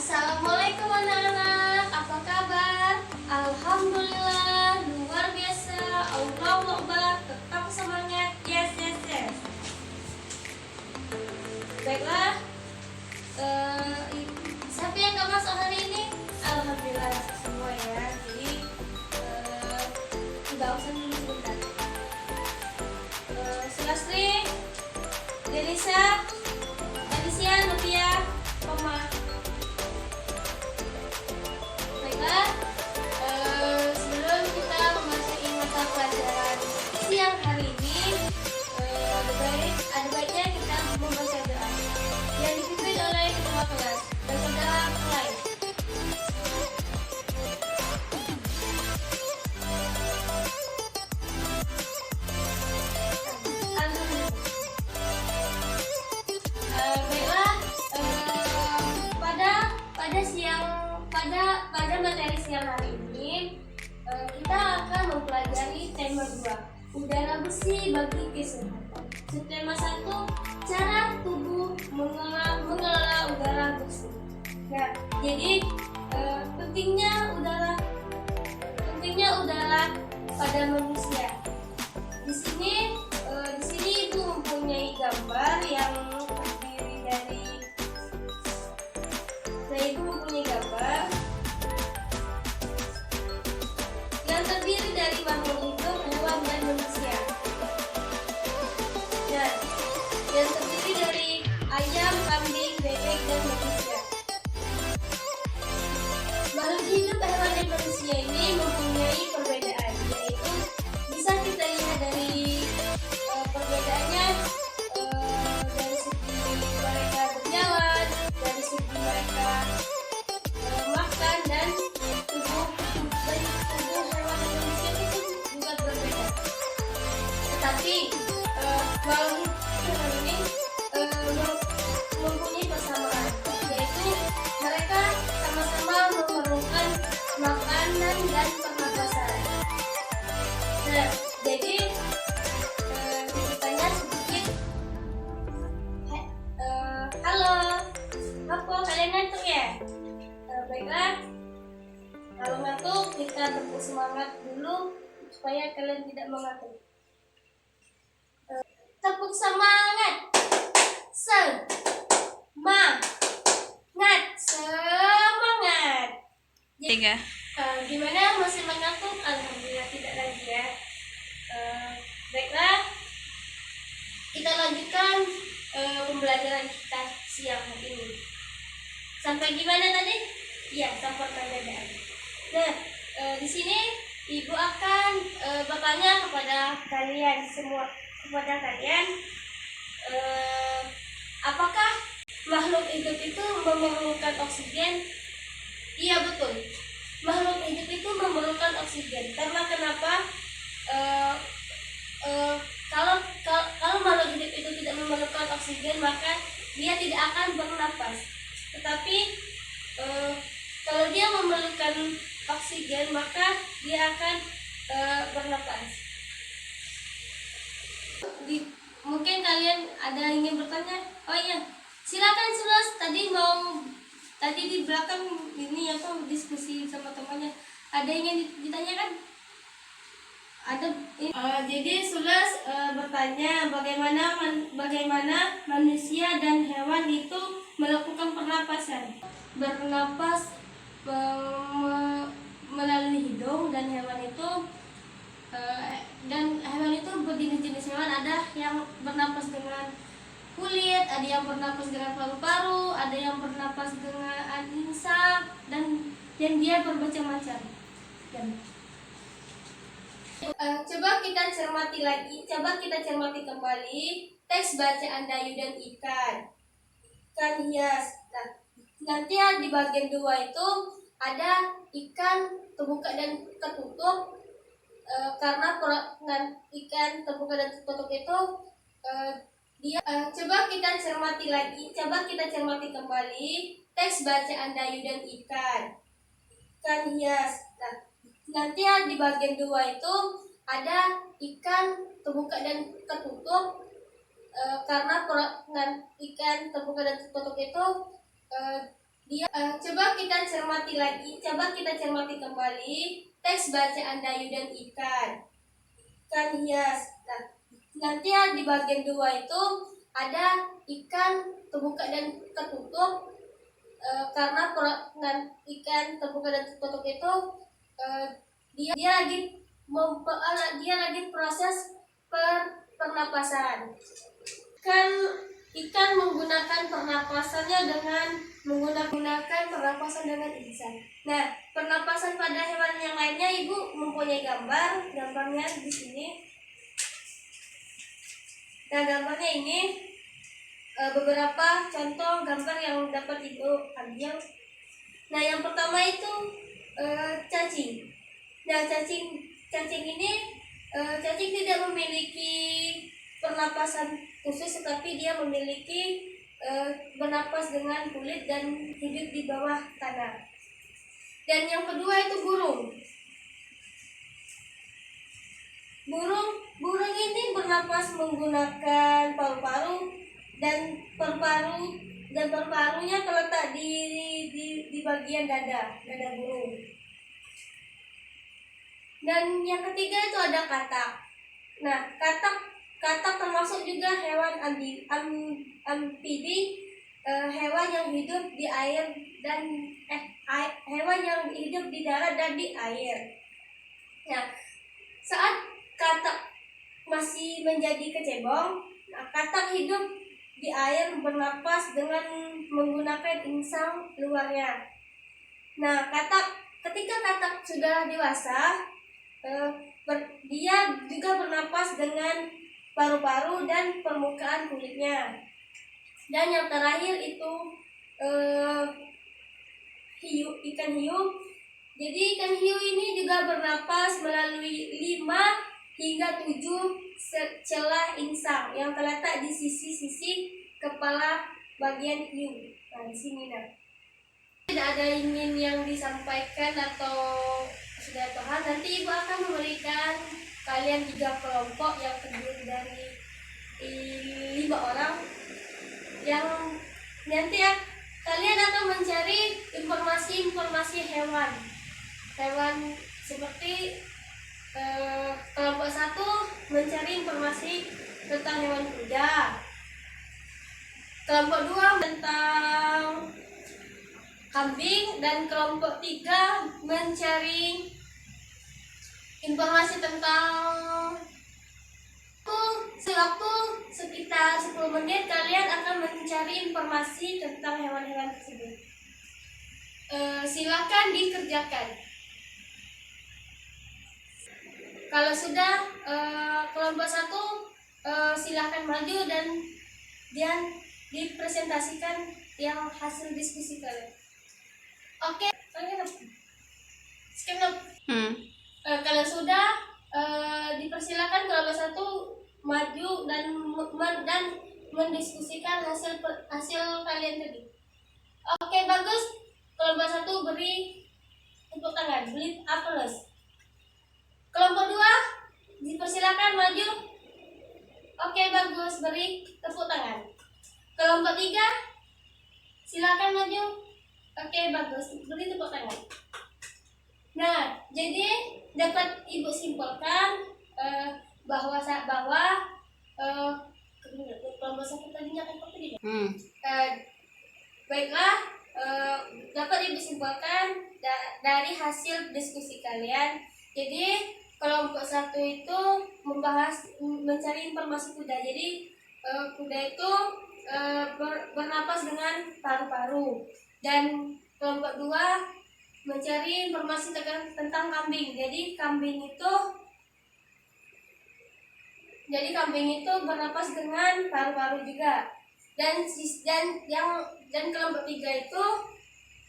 Assalamualaikum anak-anak, apa kabar? Alhamdulillah, luar biasa. Allahu Akbar, tetap semangat. Yes, yes, yes. Baiklah, siapa yang gak masuk hari ini? Alhamdulillah semua ya. Jadi tidak usah dulu sebentar. Sulastri, Delisa, Alicia, Novia, Mama. Sebelum kita memasuki mata pelajaran siang hari ini, ada baiknya kita membaca doa yang dipimpin oleh ketua kelas dan saudara mulai. Baiklah, pada materi siang hari ini kita akan mempelajari tema 2, udara bersih bagi kesehatan. Subtema 1, cara tubuh mengelola udara bersih. Nah, jadi pentingnya udara pada manusia. Di sini Ibu mempunyai gambar yang terdiri dari Ibu mempunyai gambar yang terdiri dari makhluk hidup, hewan, dan manusia. Dan yang terdiri dari ayam, kambing, bebek, dan manusia. Makhluk hidup, hewan, dan manusia ini mempunyai perbedaan, yaitu bisa kita lihat dari perbedaannya dari segi mereka berjalan, dari segi mereka makan, dan tubuh hewan dan manusia itu juga berbeda. Tetapi makhluk hewan ini mempunyai persamaan, yaitu mereka sama-sama memerlukan makanan dan pernapasan. Nah, jadi ceritanya sedikit. Halo, apa kalian ngantuk ya? Baiklah, kalau ngantuk kita tepuk semangat dulu supaya kalian tidak mengantuk. Tepuk semangat, semangat. Tiga. Gimana, masih mengantuk? Alhamdulillah tidak lagi ya. Baiklah, kita lanjutkan pembelajaran kita siang hari ini. Sampai gimana tadi? Ya, sampai perbedaan. Nah, di sini Ibu akan bertanya kepada kalian semua, apakah makhluk hidup itu memerlukan oksigen? Iya, betul. Makhluk hidup itu memerlukan oksigen. Karena kenapa? Kalau makhluk hidup itu tidak memerlukan oksigen, maka dia tidak akan bernapas. Tetapi kalau dia memerlukan oksigen, maka dia akan bernapas. Mungkin kalian ada yang ingin bertanya? Oh iya, silakan Sulas. Tadi di belakang ini diskusi sama temannya. Ada yang ingin ditanyakan? Ada. Jadi Sulas bertanya bagaimana manusia dan hewan itu melakukan pernapasan. Bernapas melalui hidung, dan hewan itu berjenis-jenis hewan. Ada yang bernapas dengan kulit, ada yang bernapas dengan paru-paru, ada yang bernapas dengan insang, dan dia bermacam-macam. Coba kita cermati kembali teks bacaan Dayu dan Ikan hias. Nah, nanti di bagian 2 itu ada ikan terbuka dan tertutup. Karena ikan terbuka dan tertutup itu coba kita cermati kembali teks bacaan Dayu dan Ikan hias. Nah, nanti di bagian 2 itu ada ikan terbuka dan tertutup. Karena ikan terbuka dan tertutup itu Coba kita cermati lagi, coba kita cermati kembali teks bacaan Dayu dan ikan. Ikan hias. Nah, nanti ya di bagian 2 itu ada ikan terbuka dan tertutup. Karena ikan terbuka dan tertutup itu dia lagi proses pernapasan. Ikan menggunakan pernapasannya dengan menggunakan pernapasan dengan insang. Nah, pernapasan pada hewan yang lainnya Ibu mempunyai gambarnya di sini. Nah, gambarnya ini beberapa contoh gambar yang dapat Ibu ambil. Nah, yang pertama itu cacing. Nah, cacing ini cacing tidak memiliki pernapasan khusus, tetapi dia memiliki bernapas dengan kulit dan hidup di bawah tanah. Dan yang kedua itu burung. Burung ini bernapas menggunakan paru-paru dan paru-parunya terletak di bagian dada burung. Dan yang ketiga itu ada katak. Nah, katak termasuk juga hewan amfibi, hewan yang hidup di air dan hewan yang hidup di darat dan di air. Nah, saat katak masih menjadi kecebong, katak hidup di air bernapas dengan menggunakan insang luarnya. Nah, ketika katak sudah dewasa, dia juga bernapas dengan paru-paru dan permukaan kulitnya. Dan yang terakhir itu ikan hiu. Jadi ikan hiu ini juga bernapas melalui 5 hingga 7 celah insang yang terletak di sisi-sisi kepala bagian hiu. Nah, di sini Tidak ada ingin yang disampaikan atau sudah paham? Nanti Ibu akan memberikan kalian 3 kelompok yang terdiri dari 5 orang yang nanti kalian akan mencari informasi hewan seperti kelompok 1 mencari informasi tentang hewan kuda, kelompok 2 tentang kambing, dan kelompok 3 mencari informasi tentang waktu sekitar 10 menit kalian akan mencari informasi tentang hewan-hewan tersebut. Silakan dikerjakan. Kalau sudah kelompok 1 silakan maju dan dipresentasikan yang hasil diskusi kalian. Oke, skip. Kalau sudah dipersilakan kelompok 1 maju dan mendiskusikan hasil kalian tadi. Oke, bagus. Kelompok 1 beri tepuk tangan, beri aplaus. Kelompok 2 dipersilakan maju. Oke, bagus, beri tepuk tangan. Kelompok 3 silakan maju. Oke, bagus, beri tepuk tangan. Nah, jadi dapat Ibu simpulkan bahwa kelompok 1 tadinya kan tadi. Baiklah, dapat Ibu simpulkan dari hasil diskusi kalian. Jadi kelompok 1 itu mencari informasi kuda. Jadi kuda itu bernapas dengan paru-paru. Dan kelompok 2 mencari informasi tentang kambing. Jadi kambing itu bernapas dengan paru-paru juga. Dan kelompok 3 itu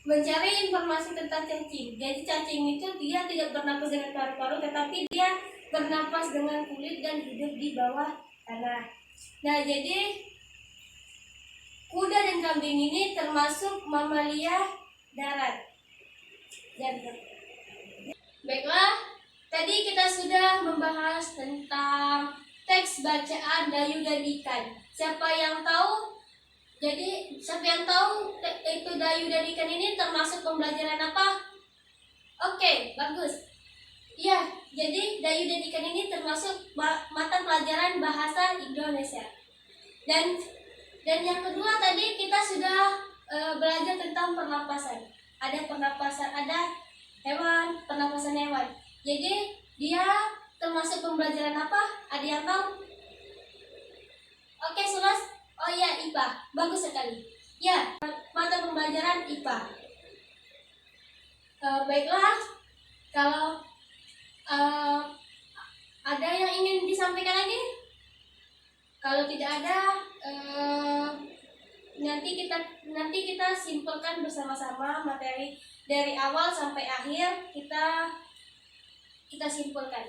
mencari informasi tentang cacing. Jadi cacing itu dia tidak bernapas dengan paru-paru, tetapi dia bernapas dengan kulit dan hidup di bawah tanah. Nah, jadi kuda dan kambing ini termasuk mamalia darat. Baiklah, tadi kita sudah membahas tentang teks bacaan Dayu dan ikan. Siapa yang tahu Jadi siapa yang tahu itu Dayu dan Ikan ini termasuk pembelajaran apa? Oke, bagus. Iya, jadi Dayu dan Ikan ini termasuk mata pelajaran bahasa Indonesia. Dan yang kedua tadi kita sudah belajar tentang pernapasan. Ada pernapasan, ada hewan, pernapasan hewan. Jadi dia termasuk pembelajaran apa? Ada yang tahu? Oke, Sulas. Oh iya, IPA. Bagus sekali. Ya, mata pembelajaran IPA. Baiklah, kalau ada yang ingin disampaikan lagi? Kalau tidak ada, nanti kita simpulkan bersama-sama materi dari awal sampai akhir kita simpulkan.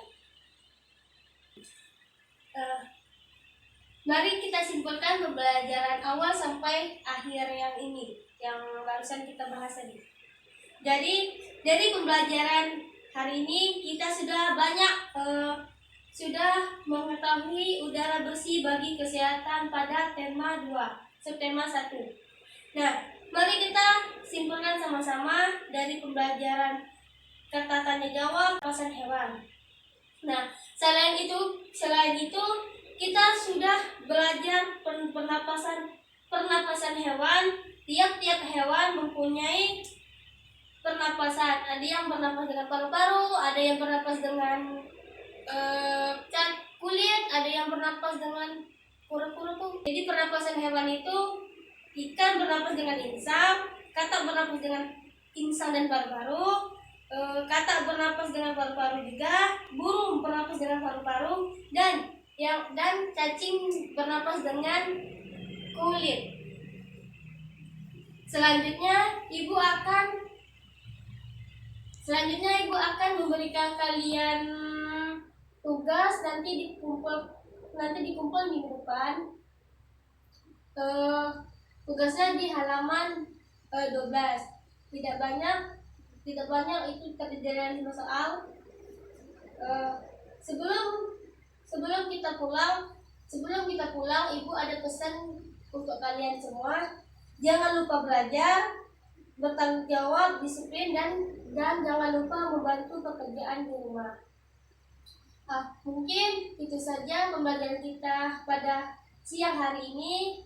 Mari kita simpulkan pembelajaran awal sampai akhir yang ini, yang barusan kita bahas tadi. Jadi dari pembelajaran hari ini kita sudah banyak sudah mengetahui udara bersih bagi kesehatan pada tema 2, subtema 1. Nah, mari kita simpulkan sama-sama dari pembelajaran kata tanya jawab pernapasan hewan. Nah, selain itu kita sudah belajar pernapasan hewan. Tiap-tiap hewan mempunyai pernapasan. Ada yang bernapas dengan paru-paru, ada yang bernapas dengan kulit, ada yang bernapas dengan kura-kura tuh. Jadi pernapasan hewan itu, ikan bernapas dengan insang, katak bernapas dengan insang dan paru-paru, katak bernapas dengan paru-paru juga, burung bernapas dengan paru-paru, dan cacing bernapas dengan kulit. Selanjutnya ibu akan memberikan kalian tugas nanti dikumpul minggu depan. Tugasnya di halaman 12. Tidak banyak itu terdiri dari 5 soal. Sebelum kita pulang, ibu ada pesan untuk kalian semua. Jangan lupa belajar, bertanggung jawab, disiplin, dan jangan lupa membantu pekerjaan di rumah. Mungkin itu saja pembelajaran kita pada siang hari ini.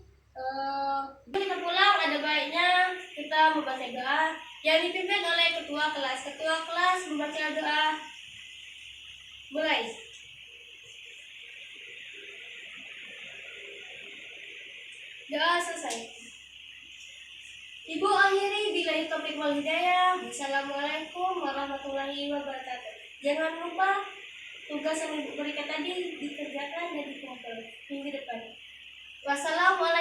Kita pulang, ada baiknya kita membaca doa yang dipimpin oleh ketua kelas. Ketua kelas membaca doa. Mulai. Doa selesai. Ibu akhiri billahi taufiq wal hidayah. Wassalamualaikum warahmatullahi wabarakatuh. Jangan lupa tugas yang ibu berikan tadi dikerjakan dan dikumpul minggu depan. Wassalamualaikum.